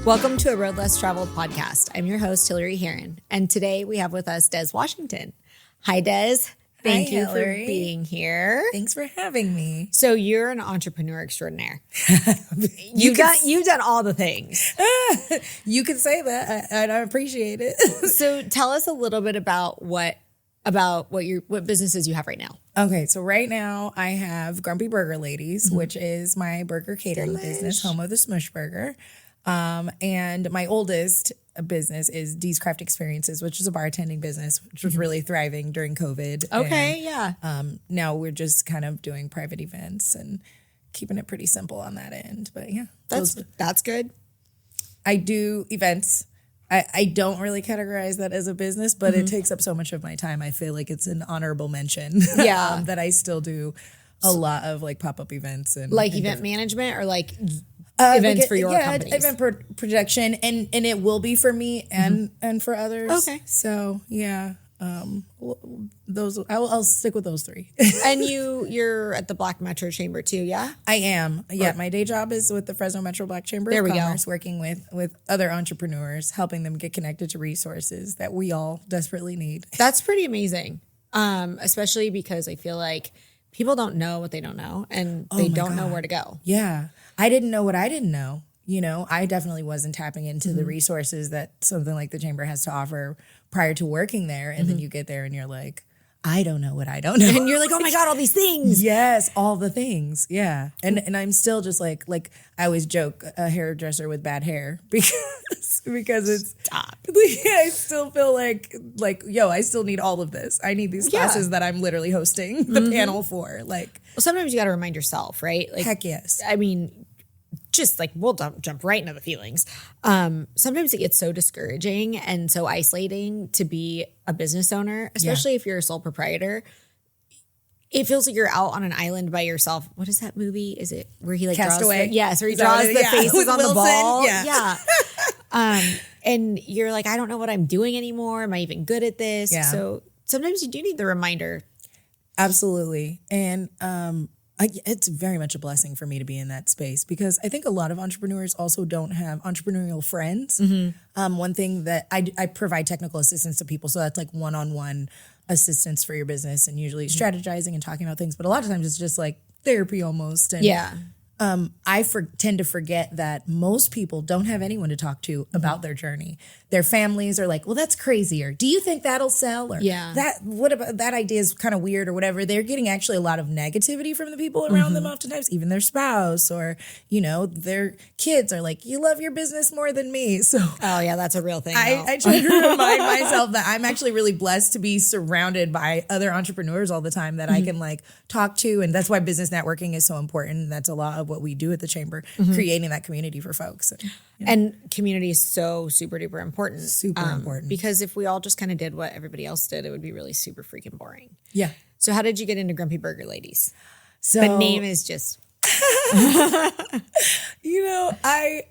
Welcome to a Road Less Traveled podcast. I'm your host, Hilary Haron, and today we have with us Des Washington. Hi, Des. Thank you Hilary. for being here. Thanks for having me. So you're an entrepreneur extraordinaire. You've done all the things. You can say that, and I appreciate it. So tell us a little bit about what businesses you have right now. Okay, so right now I have Grumpy Burger Ladies, which is my burger catering business, home of the Smush Burger. And my oldest business is Dee's Craft Experiences, which is a bartending business, which was really thriving during COVID. Okay, and, yeah. Now we're just kind of doing private events and keeping it pretty simple on that end. But yeah, That's good. I do events. I don't really categorize that as a business, but it takes up so much of my time. I feel like it's an honorable mention. Yeah. That I still do a lot of like pop-up events and Like event management or like events for your companies? Event projection, and it will be for me and for others. Okay. So yeah, those I'll stick with those three. And you're at the Black Metro Chamber too, yeah? I am. Yeah, my day job is with the Fresno Metro Black Chamber of Commerce, working with other entrepreneurs, helping them get connected to resources that we all desperately need. That's pretty amazing, especially because I feel like people don't know what they don't know, and they don't know where to go. Yeah. I didn't know what I didn't know. You know, I definitely wasn't tapping into the resources that something like the Chamber has to offer prior to working there. And then you get there and you're like, I don't know what I don't know. And you're like, oh my God, all these things. Yes, all the things. Yeah. And I'm still just like I always joke, a hairdresser with bad hair because it's Stop. I still feel like, yo, I still need all of this. I need these classes that I'm literally hosting the panel for. Like, Well, sometimes you got to remind yourself, right? Like, heck yes. I mean, just like we'll jump right into the feelings. Sometimes it gets so discouraging and so isolating to be a business owner, especially if you're a sole proprietor. It feels like you're out on an island by yourself. What is that movie? Is it where he like Castaway? Draws where he draws the faces with on Wilson? the ball? Yeah. And you're like, I don't know what I'm doing anymore. Am I even good at this? Yeah. So sometimes you do need the reminder. Absolutely. And it's very much a blessing for me to be in that space because I think a lot of entrepreneurs also don't have entrepreneurial friends. One thing that I provide technical assistance to people. So that's like one-on-one assistance for your business and usually strategizing and talking about things. But a lot of times it's just like therapy almost. And I tend to forget that most people don't have anyone to talk to about their journey. Their families are like, well, that's crazy. Or do you think that'll sell? Or what about that idea is kind of weird or whatever. They're getting actually a lot of negativity from the people around them oftentimes, even their spouse or, you know, their kids are like, you love your business more than me. So Oh yeah, that's a real thing. I try to remind myself that I'm actually really blessed to be surrounded by other entrepreneurs all the time that I can like talk to. And that's why business networking is so important. That's a lot of what we do at the Chamber, creating that community for folks. And community is so super duper important. Super important. Because if we all just kind of did what everybody else did, it would be really super freaking boring. Yeah. So how did you get into Grumpy Burger Ladies? So The name is just... You know, I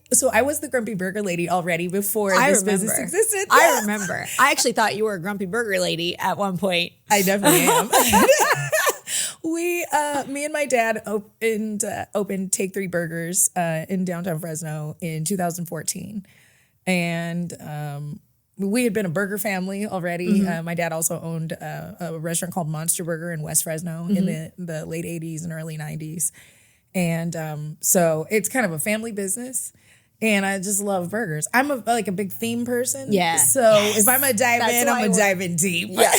was the Grumpy Burger Lady already before this business existed. I remember. I actually thought you were a Grumpy Burger Lady at one point. I definitely am. Me and my dad opened Take 3 Burgers in downtown Fresno in 2014. And we had been a burger family already. My dad also owned a restaurant called Monster Burger in West Fresno in the late 80s and early 90s. And so it's kind of a family business. And I just love burgers. I'm a big theme person. Yeah. So if I'm going to dive in, I'm going to dive in deep. Yeah.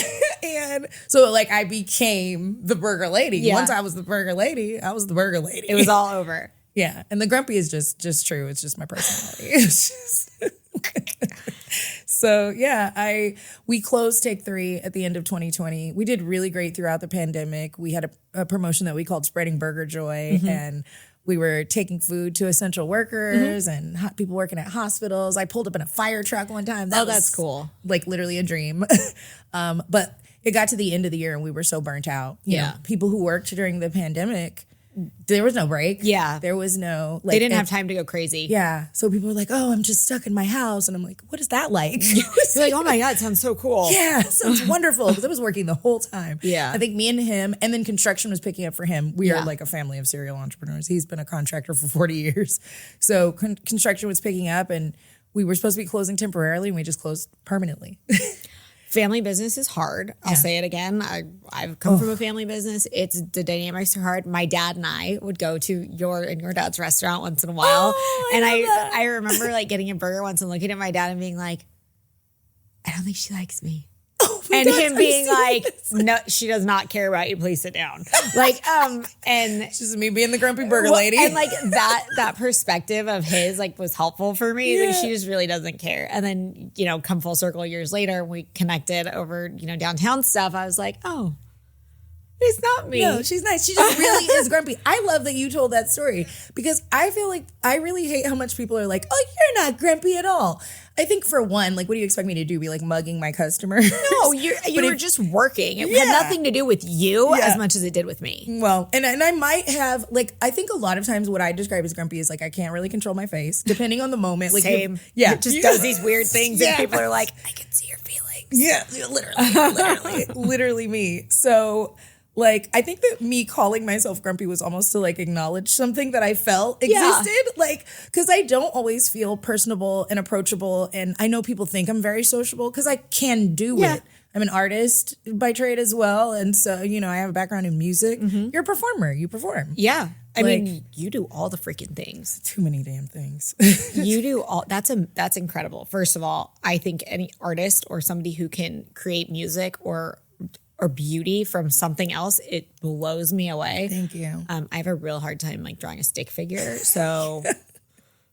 And so like I became the burger lady. Yeah. Once I was the burger lady, I was the burger lady. It was all over. Yeah. And the grumpy is just true. It's just my personality. It's just So yeah, we closed Take 3 at the end of 2020. We did really great throughout the pandemic. We had a promotion that we called Spreading Burger Joy, and we were taking food to essential workers and people working at hospitals. I pulled up in a fire truck one time. That's cool. Like literally a dream. But it got to the end of the year and we were so burnt out. You know, people who worked during the pandemic there was no break. Yeah. There was no, they didn't have time to go crazy. Yeah. So people were like, oh, I'm just stuck in my house. And I'm like, what is that like? You're like, oh my God, it sounds so cool. Yeah, sounds wonderful. Because I was working the whole time. Yeah. I think me and him, and then construction was picking up for him. We are like a family of serial entrepreneurs. He's been a contractor for 40 years. So construction was picking up, and we were supposed to be closing temporarily, and we just closed permanently. Family business is hard. I'll say it again. I've come from a family business. The dynamics are hard. My dad and I would go to your dad's restaurant once in a while. I remember like getting a burger once and looking at my dad and being like, I don't think she likes me. And God, him being like, no, she does not care about you. Please sit down. Like, and it's just me being the grumpy burger lady. And like that perspective of his like was helpful for me. Yeah. Like, she just really doesn't care. And then, come full circle years later, we connected over, downtown stuff. I was like, oh, it's not me. No, she's nice. She just really is grumpy. I love that you told that story because I feel like I really hate how much people are like, oh, you're not grumpy at all. I think for one, like, what do you expect me to do? Be like mugging my customer? No, you were just working. It had nothing to do with you as much as it did with me. Well, and I might have, like, I think a lot of times what I describe as grumpy is like, I can't really control my face depending on the moment. Like, same. It just does these weird things and people are like, I can see your feelings. Yeah, literally me. So, like, I think that me calling myself grumpy was almost to like acknowledge something that I felt existed. Like, because I don't always feel personable and approachable. And I know people think I'm very sociable because I can do it. I'm an artist by trade as well. And so, I have a background in music. Mm-hmm. You're a performer. You perform. Yeah. I mean, you do all the freaking things. Too many damn things. You do all, that's incredible. First of all, I think any artist or somebody who can create music or beauty from something else, it blows me away. Thank you. I have a real hard time like drawing a stick figure. So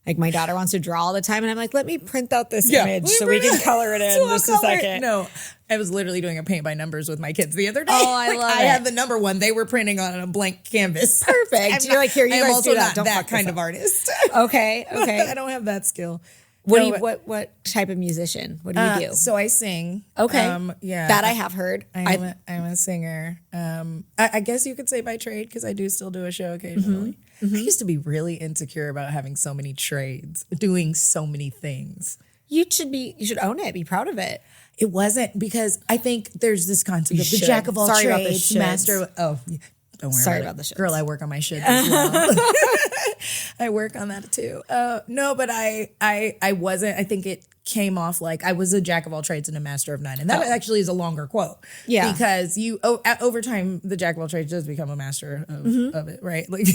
like my daughter wants to draw all the time and I'm like, let me print out this image so we can color it in just a second. No, I was literally doing a paint by numbers with my kids the other day. Oh, I love it. I had the number one. They were printing on a blank canvas. Perfect. You're like, here, you guys do that. I'm also not that kind of artist. Okay. I don't have that skill. What type of musician? What do you do? So I sing. Okay. That I have heard. I'm a singer. I guess you could say by trade because I do still do a show occasionally. Mm-hmm. Mm-hmm. I used to be really insecure about having so many trades, doing so many things. You should own it. Be proud of it. It wasn't because I think there's this concept of the jack of all trades, master. Oh, don't worry. Sorry about the shoulds. Girl, I work on my shoulds as well. I work on that too. No, but I wasn't. I think it came off like I was a jack of all trades and a master of none. And that actually is a longer quote. Yeah. Because over time, the jack of all trades does become a master of it, right? Like,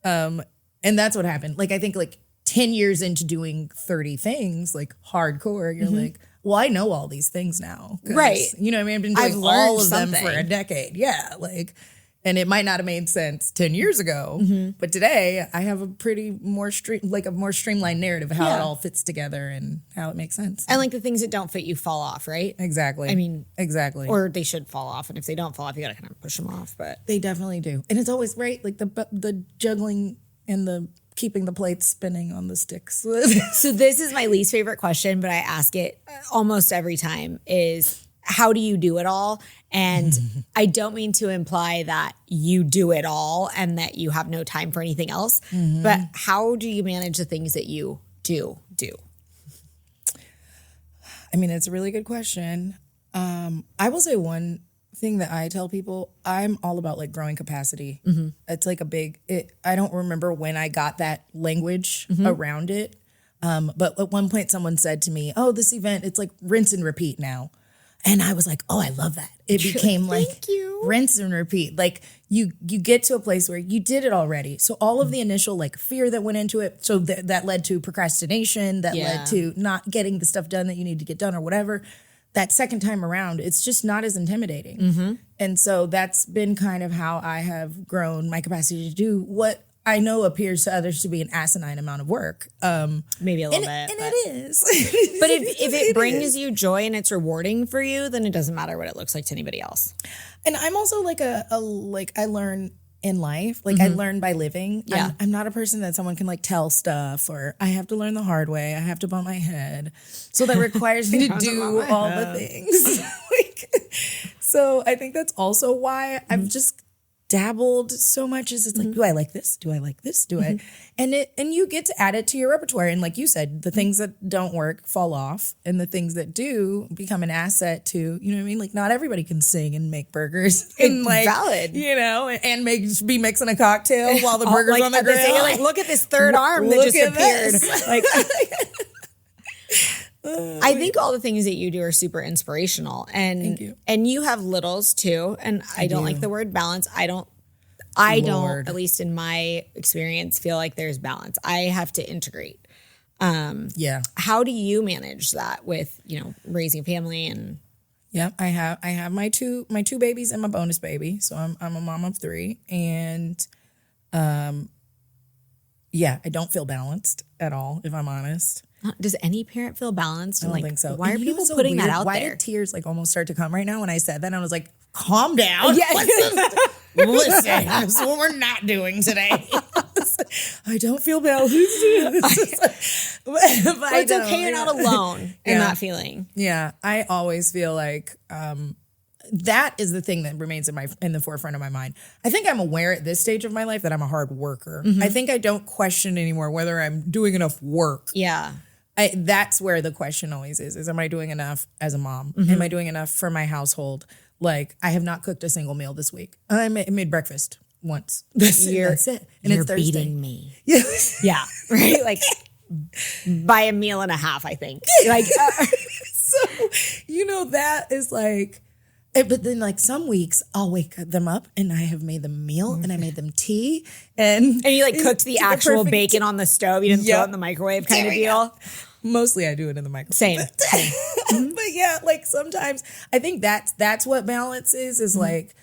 and that's what happened. Like, I think like 10 years into doing 30 things, like hardcore, you're like, well, I know all these things now. Right. You know what I mean? I've been doing all of them for a decade. Yeah. Like, and it might not have made sense 10 years ago, but today I have a pretty more streamlined narrative of how it all fits together and how it makes sense. And like the things that don't fit you fall off, right? Exactly. I mean, exactly. Or they should fall off, and if they don't fall off, you gotta kind of push them off. But they definitely do, and it's always right, like the juggling and the keeping the plates spinning on the sticks. So this is my least favorite question, but I ask it almost every time: is how do you do it all? And I don't mean to imply that you do it all and that you have no time for anything else, but how do you manage the things that you do? I mean, it's a really good question. I will say one thing that I tell people, I'm all about like growing capacity. It's like I don't remember when I got that language around it. But at one point someone said to me, oh, this event, it's like rinse and repeat now. And I was like, oh, I love that. It became like rinse and repeat. Like you get to a place where you did it already. So all of the initial like fear that went into it, so that led to procrastination, that led to not getting the stuff done that you need to get done or whatever. That second time around, it's just not as intimidating. And so that's been kind of how I have grown my capacity to do what I know appears to others to be an asinine amount of work. Maybe a little bit. And it is. But if it brings you joy and it's rewarding for you, then it doesn't matter what it looks like to anybody else. And I'm also like I learn in life. Like I learn by living. Yeah. I'm not a person that someone can like tell stuff, or I have to learn the hard way. I have to bump my head. So that requires me to do all the things. So I think that's also why I've just dabbled so much as it's like, do I like this? Do I like this? Do I? And you get to add it to your repertoire. And like you said, the things that don't work fall off, and the things that do become an asset to, you know what I mean? Like not everybody can sing and make burgers and like, valid, you know, and be mixing a cocktail while the burger's like, on the grill. You're like, look at this third arm that just appeared. Like, I think all the things that you do are super inspirational, and you have littles too. And I don't like the word balance. I don't, at least in my experience, feel like there's balance. I have to integrate. How do you manage that with, you know, raising a family? And I have my two babies and my bonus baby. So I'm a mom of 3, and I don't feel balanced at all, if I'm honest. Does any parent feel balanced? I don't think so. Why are people putting that out there? Why did tears like almost start to come right now when I said that? I was like, calm down. Yeah. Listen, that's what we're not doing today. I don't feel balanced. but it's okay. You're not alone in that feeling. Yeah. I always feel like that is the thing that remains in the forefront of my mind. I think I'm aware at this stage of my life that I'm a hard worker. I think I don't question anymore whether I'm doing enough work. Yeah. That's where the question always is am I doing enough as a mom? Am I doing enough for my household? Like, I have not cooked a single meal this week. I made breakfast once. That's it. And you're it's Thursday. Beating me. Yeah. Yeah. Right? Like, by a meal and a half, I think. Like, so, you know, that is like, but then like some weeks I'll wake them up and I have made them a meal and I made them tea. And you like cooked the actual bacon on the stove. You didn't throw it in the microwave kind of deal. Mostly I do it in the microwave. Same. But yeah, like sometimes I think that's what balance is like,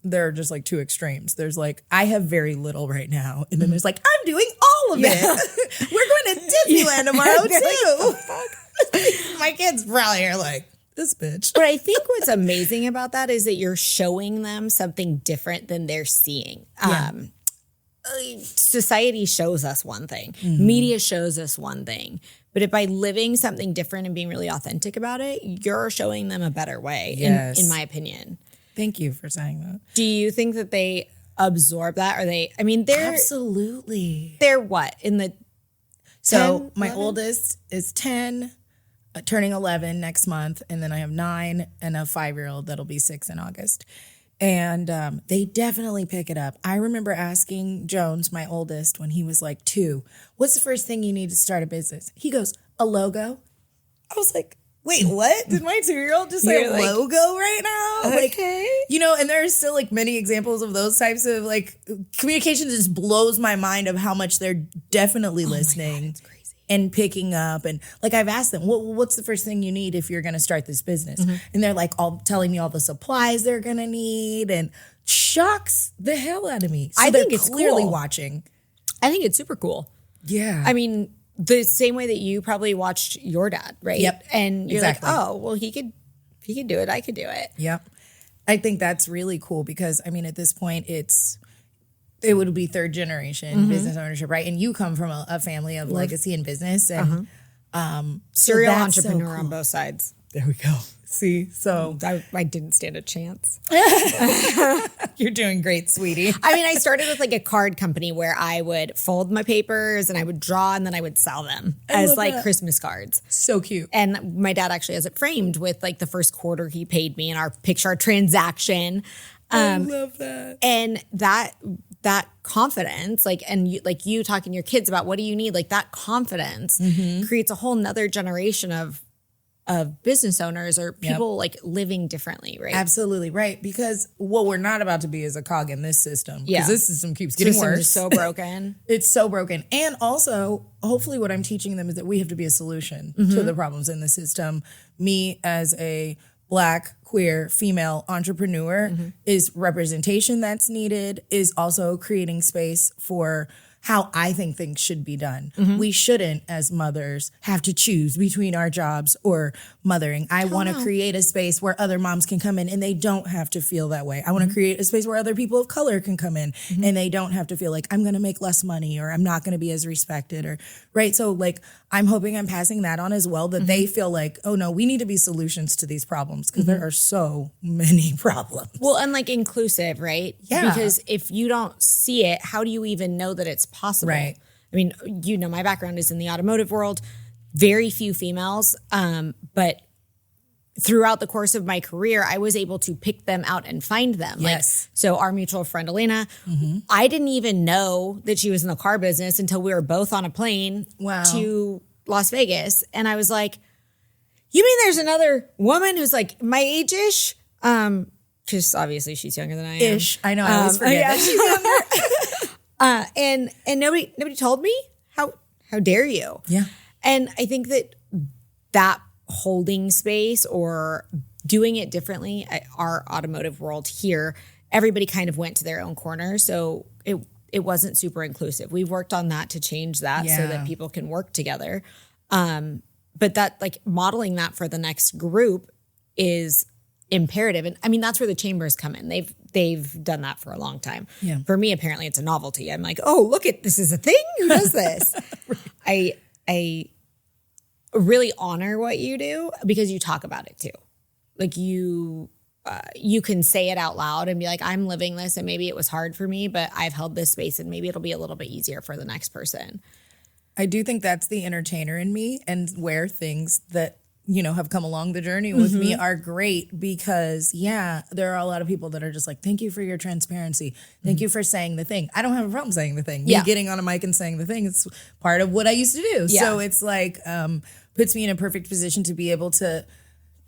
there are just like two extremes. There's like, I have very little right now. And then there's like, I'm doing all of it. We're going to Disneyland tomorrow too. My kids probably are like, this bitch. But I think what's amazing about that is that you're showing them something different than they're seeing. Society shows us one thing. Media shows us one thing. But if by living something different and being really authentic about it, you're showing them a better way, in my opinion. Thank you for saying that. Do you think that they absorb that? Or they're absolutely. They're what? In the So 10, my 11? oldest is 10, turning 11 next month. And then I have 9 and a 5-year-old that'll be 6 in August. And they definitely pick it up. I remember asking Jones, my oldest, when he was like 2, what's the first thing you need to start a business? He goes, a logo. I was like, wait, what? Did my 2-year-old just say like, logo right now? Okay. Like, you know, and there are still like many examples of those types of like communication just blows my mind of how much they're definitely listening. My God, it's crazy. And picking up. And like I've asked them, what's the first thing you need if you're going to start this business? And they're like all telling me all the supplies they're going to need, and shocks the hell out of me. So I think they're it's clearly cool. watching. I think it's super cool. Yeah. I mean, the same way that you probably watched your dad, right? Yep. And you're Exactly. like, oh, well, if he could do it, I could do it. Yep. I think that's really cool because, I mean, at this point, it would be 3rd generation business ownership, right? And you come from a family of legacy and business, and Serial so entrepreneur cool. on both sides. There we go. See, so I didn't stand a chance. You're doing great, sweetie. I mean, I started with like a card company where I would fold my papers and I would draw and then I would sell them as like that. Christmas cards. So cute. And my dad actually has it framed with like the first quarter he paid me and our picture transaction. I love that. And that confidence, like, and you talking to your kids about what do you need, like that confidence creates a whole nother generation of business owners or people like living differently, right? Absolutely right. Because what we're not about to be is a cog in this system. Because this system keeps getting worse. It's so broken. It's so broken. And also, hopefully what I'm teaching them is that we have to be a solution to the problems in the system. Me as a Black, queer, female entrepreneur is representation that's needed, is also creating space for how I think things should be done. We shouldn't, as mothers, have to choose between our jobs or mothering. I want to create a space where other moms can come in and they don't have to feel that way. I want to create a space where other people of color can come in and they don't have to feel like I'm going to make less money or I'm not going to be as respected or right. So like, I'm hoping I'm passing that on as well, that they feel like, oh no, we need to be solutions to these problems because there are so many problems. Well, and like inclusive, right? Yeah. Because if you don't see it, how do you even know that it's possible? Right. I mean, you know, my background is in the automotive world, very few females, but throughout the course of my career, I was able to pick them out and find them. Yes. Like, so our mutual friend, Elena, I didn't even know that she was in the car business until we were both on a plane to Las Vegas. And I was like, you mean there's another woman who's like my age-ish? Because obviously she's younger than I am. Ish. I know. I always forget that she's younger. And nobody told me. How dare you? Yeah. And I think that holding space or doing it differently at our automotive world here, everybody kind of went to their own corner. So it wasn't super inclusive. We've worked on that to change that so that people can work together. But that like modeling that for the next group is imperative. And I mean, that's where the chambers come in. They've done that for a long time. Yeah. For me, apparently it's a novelty. I'm like, oh, look at this is a thing. Who does this? I really honor what you do because you talk about it too. Like you can say it out loud and be like, I'm living this and maybe it was hard for me, but I've held this space and maybe it'll be a little bit easier for the next person. I do think that's the entertainer in me and where things that, you know, have come along the journey with me are great because, there are a lot of people that are just like, thank you for your transparency. Thank you for saying the thing. I don't have a problem saying the thing. Me getting on a mic and saying the thing, it's part of what I used to do. Yeah. So it's like, puts me in a perfect position to be able to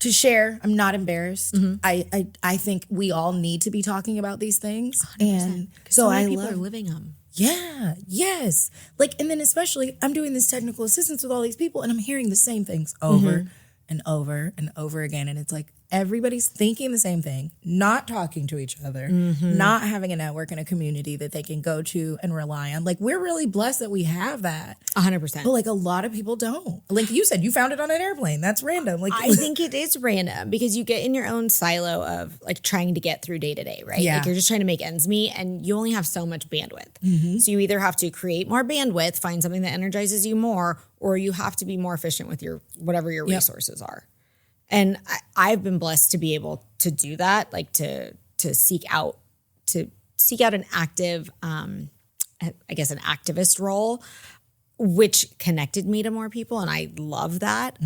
share. I'm not embarrassed. I think we all need to be talking about these things. 100%. And so many people are living them. Yeah. Yes. Like, and then especially I'm doing this technical assistance with all these people and I'm hearing the same things over and over and over again. And it's like, everybody's thinking the same thing, not talking to each other, not having a network and a community that they can go to and rely on. Like, we're really blessed that we have that. 100%. But like a lot of people don't. Like you said, you found it on an airplane. That's random. Like I think it is random because you get in your own silo of like trying to get through day to day, right? Yeah. Like you're just trying to make ends meet and you only have so much bandwidth. So you either have to create more bandwidth, find something that energizes you more, or you have to be more efficient with your whatever your resources are. And I've been blessed to be able to do that, like to seek out an active, I guess an activist role, which connected me to more people. And I love that.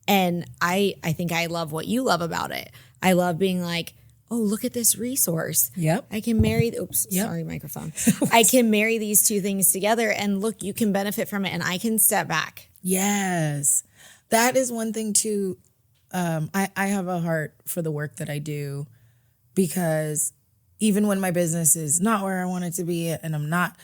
And I think I love what you love about it. I love being like, oh, look at this resource. Yep. I can marry, sorry, microphone. I can marry these two things together and look, you can benefit from it and I can step back. Yes. That is one thing too. I have a heart for the work that I do because even when my business is not where I want it to be and I'm not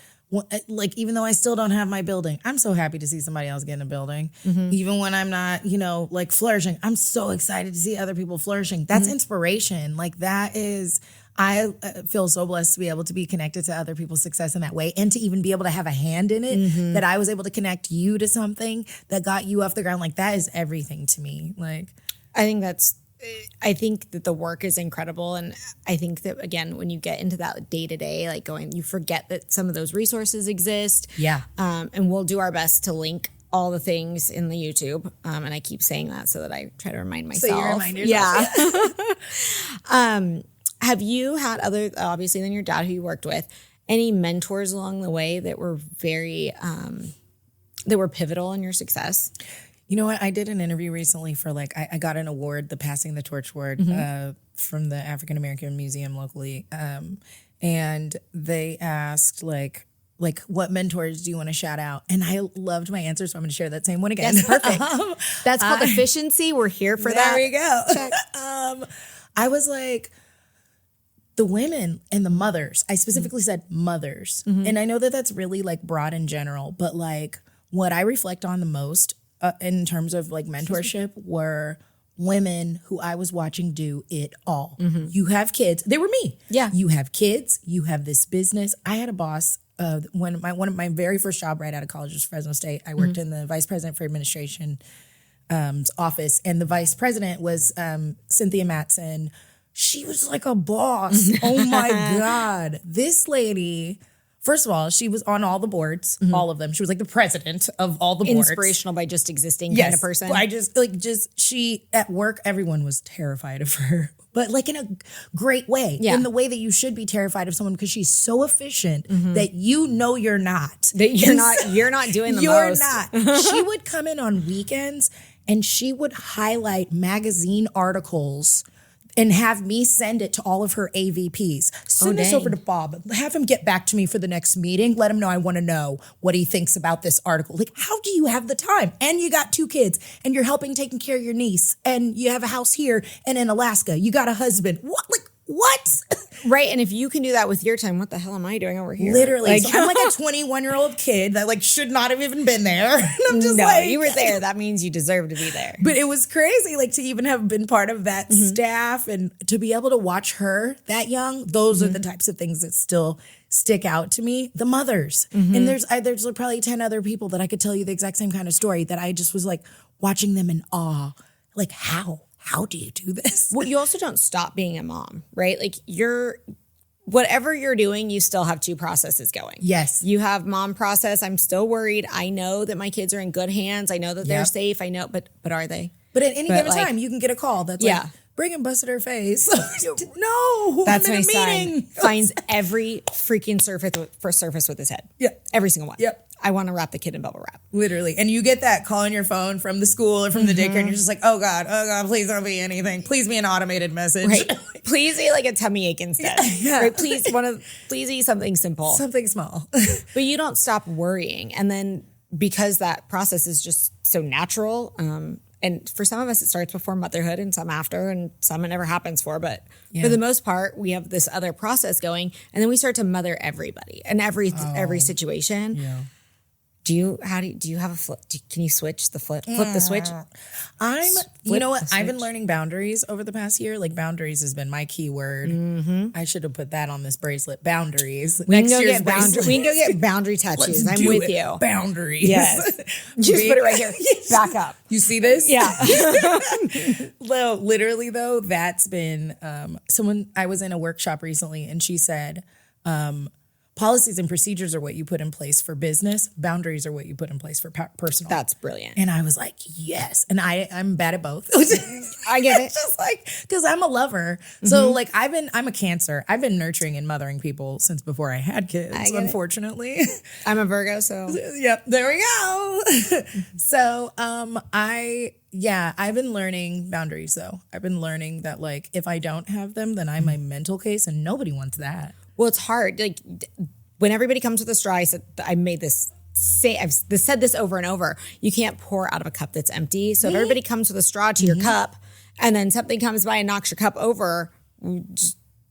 like, even though I still don't have my building, I'm so happy to see somebody else get in a building. Even when I'm not, like flourishing, I'm so excited to see other people flourishing. That's inspiration. Like that is, I feel so blessed to be able to be connected to other people's success in that way and to even be able to have a hand in it, that I was able to connect you to something that got you off the ground. Like that is everything to me. Like, I think that the work is incredible. And I think that, again, when you get into that day to day, like you forget that some of those resources exist. Yeah. And we'll do our best to link all the things in the YouTube. And I keep saying that so that I try to remind myself. So you remind yourself. Yeah. Have you had other, obviously than your dad who you worked with, any mentors along the way that were that were pivotal in your success? You know what? I did an interview recently for I got an award, the Passing the Torch Award from the African American Museum locally. And they asked what mentors do you want to shout out? And I loved my answer, so I'm going to share that same one again. That's perfect. That's called efficiency. We're here for that. There we go. Check. I was like, the women and the mothers. I specifically said mothers. And I know that that's really broad in general, but what I reflect on the most in terms of mentorship were women who I was watching do it all. You have kids. They were me. Yeah. You have kids. You have this business. I had a boss when one of my very first job right out of college was Fresno State. I worked in the vice president for administration office, and the vice president was Cynthia Matson. She was like a boss. Oh my God. This lady, first of all, she was on all the boards, all of them. She was like the president of all the boards. Inspirational by just existing kind of person. I just she at work, everyone was terrified of her, but like in a great way, in the way that you should be terrified of someone because she's so efficient that you know you're not. That you're not doing the most. You're not. She would come in on weekends and she would highlight magazine articles and have me send it to all of her AVPs. Send this over to Bob. Have him get back to me for the next meeting. Let him know I want to know what he thinks about this article. Like, how do you have the time? And you got 2 kids, and you're helping taking care of your niece, and you have a house here and in Alaska. You got a husband. What? Like, what? Right. And if you can do that with your time, what the hell am I doing over here? Literally. Like, So I'm like a 21-year-old kid that like should not have even been there. And I'm just like, you were there. That means you deserve to be there. But it was crazy, like to even have been part of that staff and to be able to watch her that young. Those are the types of things that still stick out to me. The mothers. And there's probably 10 other people that I could tell you the exact same kind of story that I just was like watching them in awe. Like, how do you do this? Well, you also don't stop being a mom, right? Like whatever you're doing, you still have 2 processes going. Yes. You have mom process. I'm still worried. I know that my kids are in good hands. I know that they're safe. I know, but are they? But at any given time, you can get a call that's like, Brigham busted her face. No, that's I'm in my a meeting. son. Finds every freaking surface with his head. Yeah. Every single one. Yep. I want to wrap the kid in bubble wrap. Literally. And you get that call on your phone from the school or from the daycare and you're just like, oh God, please don't be anything. Please be an automated message. Right. Please eat like a tummy ache instead. Yeah. Right. Please eat something simple. Something small. But you don't stop worrying. And then because that process is just so natural, and for some of us, it starts before motherhood and some after and some it never happens for. But for the most part, we have this other process going. And then we start to mother everybody and every situation. Yeah. Do you have a flip? Can you switch the flip the switch? You know what? I've been learning boundaries over the past year. Like boundaries has been my key word. I should have put that on this bracelet. Boundaries. We can go get boundary tattoos. I'm with you. Boundaries. Yes. Just put it right here. Back up. You see this? Yeah. Well, literally though, that's been I was in a workshop recently and she said, policies and procedures are what you put in place for business. Boundaries are what you put in place for personal. That's brilliant. And I was like, yes. And I'm bad at both. I get it. It's just like, because I'm a lover. So like I'm a Cancer. I've been nurturing and mothering people since before I had kids, unfortunately. I'm a Virgo, so. Yep, there we go. So I've been learning boundaries though. I've been learning that like, if I don't have them, then I'm a mental case and nobody wants that. Well, it's hard. Like when everybody comes with a straw, I've said this over and over. You can't pour out of a cup that's empty. So if everybody comes with a straw to your cup and then something comes by and knocks your cup over,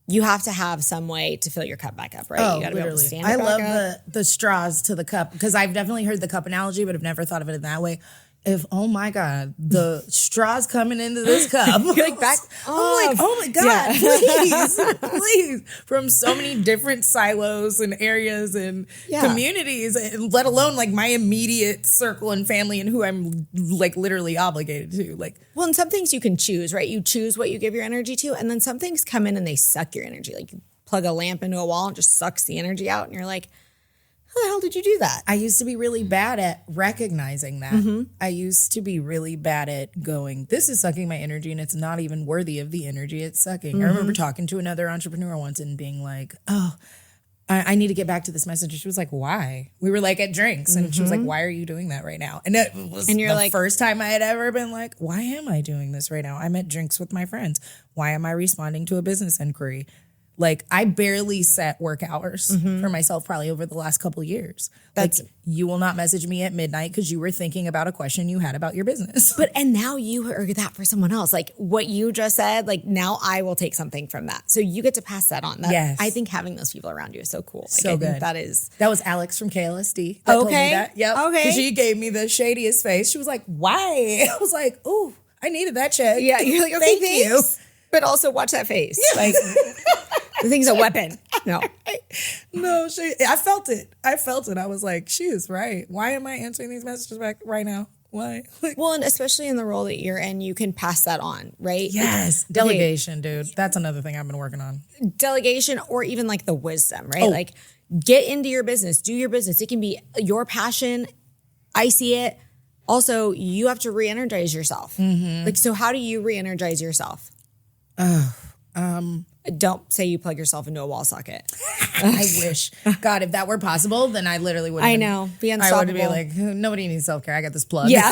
you have to have some way to fill your cup back up, right? Oh, you gotta literally. Be able to stand I it back love up. the straws to the cup because I've definitely heard the cup analogy, but I've never thought of it in that way. If, oh my God, the straws coming into this cup. You're like back. I'm like, oh my God, please. From so many different silos and areas and communities, and let alone like my immediate circle and family and who I'm like literally obligated to. Like, well, and some things you can choose, right? You choose what you give your energy to, and then some things come in and they suck your energy. Like you plug a lamp into a wall and just sucks the energy out, and you're like, how the hell did you do that? I used to be really bad at recognizing that. I used to be really bad at going, this is sucking my energy and it's not even worthy of the energy it's sucking. I remember talking to another entrepreneur once and being like, oh, I need to get back to this message. She was like, why? We were like at drinks and she was like, why are you doing that right now? And it was the first time I had ever been like, why am I doing this right now? I'm at drinks with my friends. Why am I responding to a business inquiry? Like I barely set work hours for myself probably over the last couple of years. Like you will not message me at midnight because you were thinking about a question you had about your business. And now you are that for someone else. Like what you just said, like now I will take something from that. So you get to pass that on. Yes. I think having those people around you is so cool. Like, so good. That was Alex from KLSD. That told me that. Yep. Okay. She gave me the shadiest face. She was like, why? I was like, ooh, I needed that check. Yeah. You're like, okay, thank you. But also watch that face. Yeah. Like The thing's a weapon. No. No, I felt it. I was like, she is right. Why am I answering these messages back right now? Why? Well, and especially in the role that you're in, you can pass that on, right? Yes. Like, delegation, dude. That's another thing I've been working on. Delegation, or even like the wisdom, right? Like, get into your business, do your business. It can be your passion. I see it. Also, you have to re-energize yourself. Like, so how do you re-energize yourself? Don't say you plug yourself into a wall socket. I wish. God, if that were possible, then I literally would. I know. Be unstoppable. I would be like, nobody needs self-care. I got this plug. Yeah.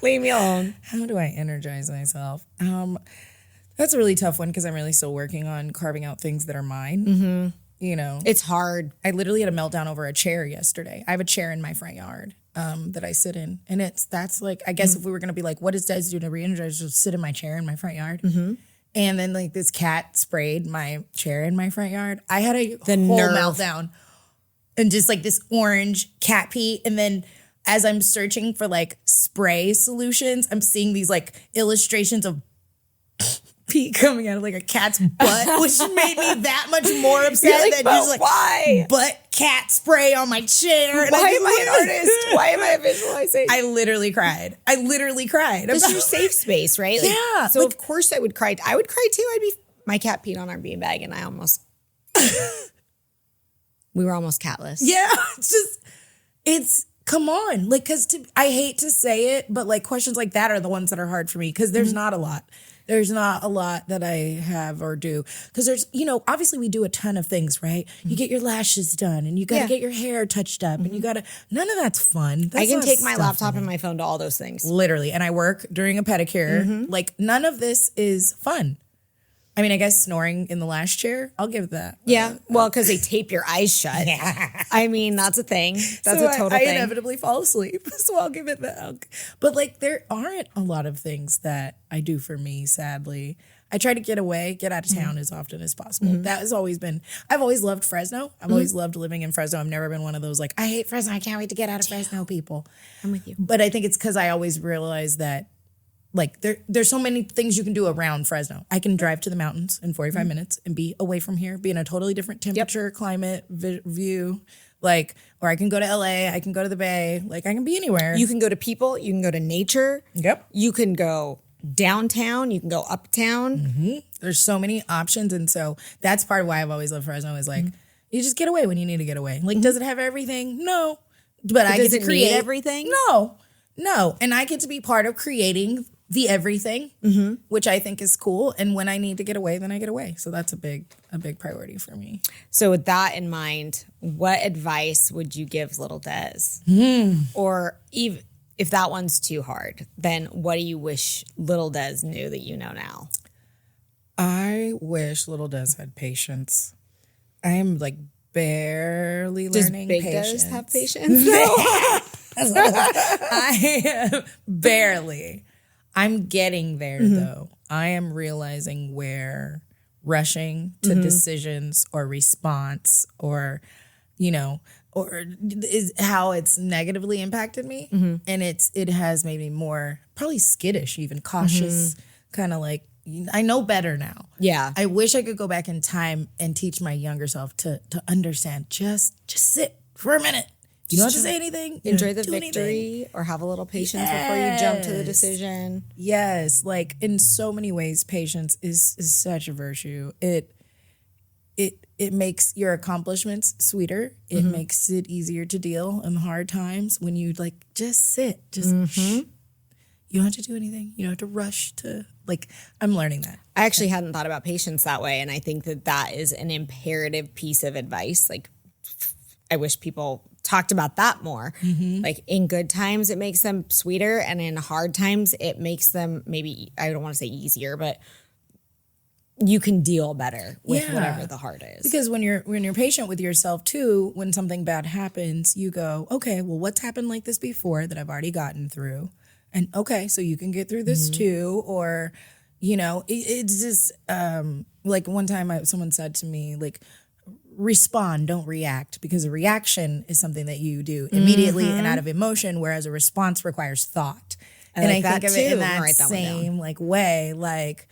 Leave me alone. How do I energize myself? That's a really tough one because I'm really still working on carving out things that are mine. You know, it's hard. I literally had a meltdown over a chair yesterday. I have a chair in my front yard that I sit in. And that's like, I guess if we were going to be like, what does Des do to re-energize? Just sit in my chair in my front yard. And then like this cat sprayed my chair in my front yard. I had a whole meltdown and just like this orange cat pee. And then as I'm searching for like spray solutions, I'm seeing these like illustrations of pee coming out of like a cat's butt, which made me that much more upset than just like why butt cat spray on my chair. And why am I an artist? Why am I visualizing? I literally cried. It's your safe space, right? Like, yeah. So like, of course I would cry. I would cry too. My cat peed on our beanbag and we were almost catless. Yeah. Come on. Like, I hate to say it, but like questions like that are the ones that are hard for me because there's not a lot. There's not a lot that I have or do. Because there's, obviously we do a ton of things, right? You get your lashes done and you got to get your hair touched up and you got to, none of that's fun. I can take my laptop and my phone to all those things. Literally. And I work during a pedicure. Like none of this is fun. I mean, I guess snoring in the last chair, I'll give that. Yeah. Well, because they tape your eyes shut. I mean, that's a thing. That's a total thing. I inevitably fall asleep. So I'll give it that. But like, there aren't a lot of things that I do for me, sadly. I try to get out of town as often as possible. That has always been, I've always loved Fresno. I've always loved living in Fresno. I've never been one of those like, I hate Fresno. I can't wait to get out of Fresno people. I'm with you. But I think it's because I always realized that like there's so many things you can do around Fresno. I can drive to the mountains in 45 minutes and be away from here, be in a totally different temperature, climate, view. Like, or I can go to LA, I can go to the Bay, like I can be anywhere. You can go to people, you can go to nature. Yep. You can go downtown, you can go uptown. There's so many options. And so that's part of why I've always loved Fresno is like, you just get away when you need to get away. Like, does it have everything? No. But I get to create everything? No. And I get to be part of creating the everything, which I think is cool. And when I need to get away, then I get away. So that's a big priority for me. So with that in mind, what advice would you give little Des? Or even if that one's too hard, then what do you wish little Des knew that you know now? I wish little Des had patience. I am like barely learning patience. Does Big Des have patience? No. I am barely. I'm getting there though. I am realizing where rushing to decisions or response or, or is how it's negatively impacted me. And it has made me more probably skittish, even cautious, kind of like, I know better now. Yeah. I wish I could go back in time and teach my younger self to understand, just sit for a minute. You don't have to say anything. Enjoy the victory or have a little patience before you jump to the decision. Yes. Like in so many ways, patience is such a virtue. It makes your accomplishments sweeter. It makes it easier to deal in hard times when you like just sit. You don't have to do anything. You don't have to rush to like, I'm learning that. I actually hadn't thought about patience that way. And I think that is an imperative piece of advice. Like I wish people talked about that more. Like in good times, it makes them sweeter. And in hard times, it makes them maybe, I don't want to say easier, but you can deal better with whatever the hard is. Because when you're patient with yourself too, when something bad happens, you go, okay, well, what's happened like this before that I've already gotten through? And okay, so you can get through this too. Or, it's just like one time someone said to me, like, respond, don't react, because a reaction is something that you do immediately and out of emotion, whereas a response requires thought. I think of it in that same like way, like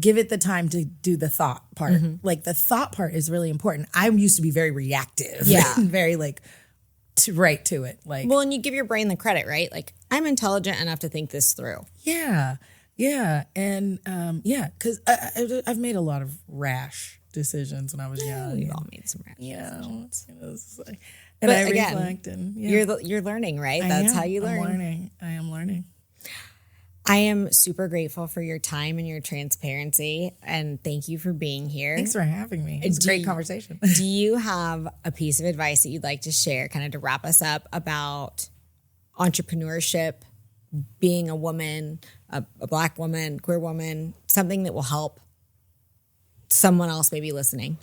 give it the time to do the thought part. Like the thought part is really important. I used to be very reactive. Yeah. Very like right to it. Like, well, and you give your brain the credit, right? Like I'm intelligent enough to think this through. yeah. Yeah. And because I've made a lot of rash decisions when I was young. We've all made some rash decisions. And But I again, reflect and you're learning, right? That's how you learn. I am learning. I am super grateful for your time and your transparency, and thank you for being here. Thanks for having me. It's a great conversation. Do you have a piece of advice that you'd like to share, kind of to wrap us up, about entrepreneurship, being a woman, a Black woman, queer woman, something that will help someone else maybe listening?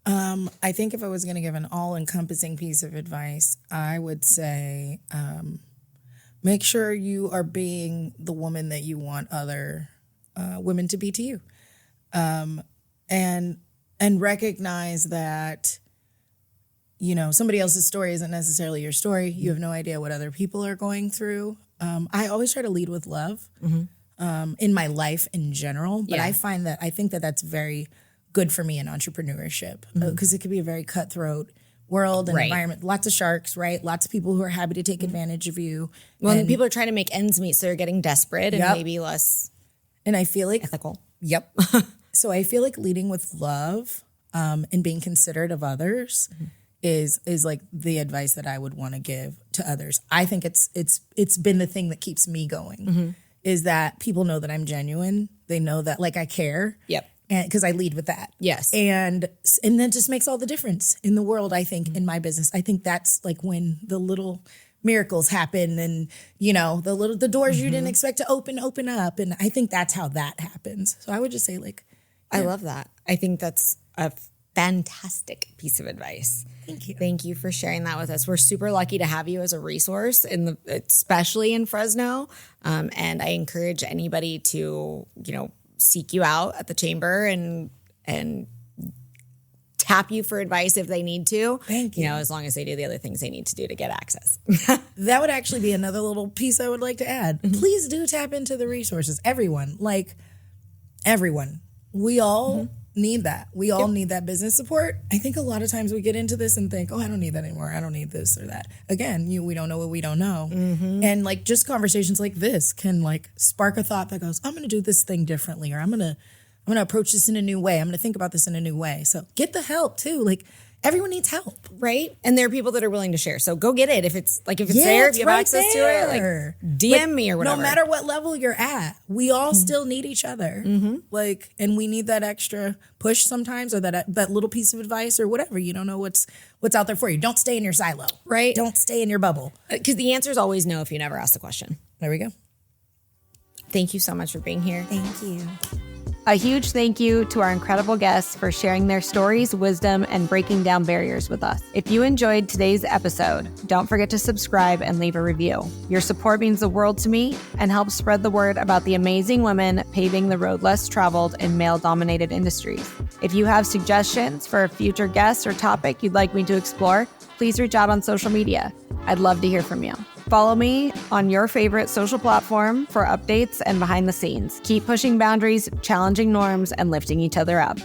I think if I was going to give an all-encompassing piece of advice, I would say make sure you are being the woman that you want other women to be to you, and recognize that somebody else's story isn't necessarily your story. You have no idea what other people are going through. I always try to lead with love in my life in general, but I think that that's very good for me in entrepreneurship because it could be a very cutthroat world and environment. Lots of sharks, right? Lots of people who are happy to take advantage of you. Well, and people are trying to make ends meet, so they're getting desperate and maybe less and I feel like ethical. Yep. So I feel like leading with love and being considerate of others is like the advice that I would want to give to others. I think it's been the thing that keeps me going is that people know that I'm genuine. They know that like I care. Yep. And because I lead with that. Yes. And that just makes all the difference in the world, I think, in my business. I think that's like when the little miracles happen and, the doors you didn't expect to open up. And I think that's how that happens. So I would just say like. I love that. I think that's a fantastic piece of advice. Thank you. Thank you for sharing that with us. We're super lucky to have you as a resource especially in Fresno. And I encourage anybody to, seek you out at the chamber and tap you for advice if they need to. Thank you. As long as they do the other things they need to do to get access. That would actually be another little piece I would like to add. Please do tap into the resources. Everyone. We all need that. We all need that business support. I think a lot of times we get into this and think, oh, I don't need that anymore. I don't need this or that. Again, we don't know what we don't know. And like just conversations like this can like spark a thought that goes, I'm going to do this thing differently, or I'm going to approach this in a new way. I'm going to think about this in a new way. So get the help too. Like everyone needs help. Right. And there are people that are willing to share. So go get it. If it's there, if you have access to it, like DM me or whatever. No matter what level you're at, we all still need each other. Like, and we need that extra push sometimes, or that little piece of advice or whatever. You don't know what's out there for you. Don't stay in your silo. Right. Don't stay in your bubble. Because the answer is always no if you never ask the question. There we go. Thank you so much for being here. Thank you. A huge thank you to our incredible guests for sharing their stories, wisdom, and breaking down barriers with us. If you enjoyed today's episode, don't forget to subscribe and leave a review. Your support means the world to me and helps spread the word about the amazing women paving the road less traveled in male-dominated industries. If you have suggestions for a future guest or topic you'd like me to explore, please reach out on social media. I'd love to hear from you. Follow me on your favorite social platform for updates and behind the scenes. Keep pushing boundaries, challenging norms, and lifting each other up.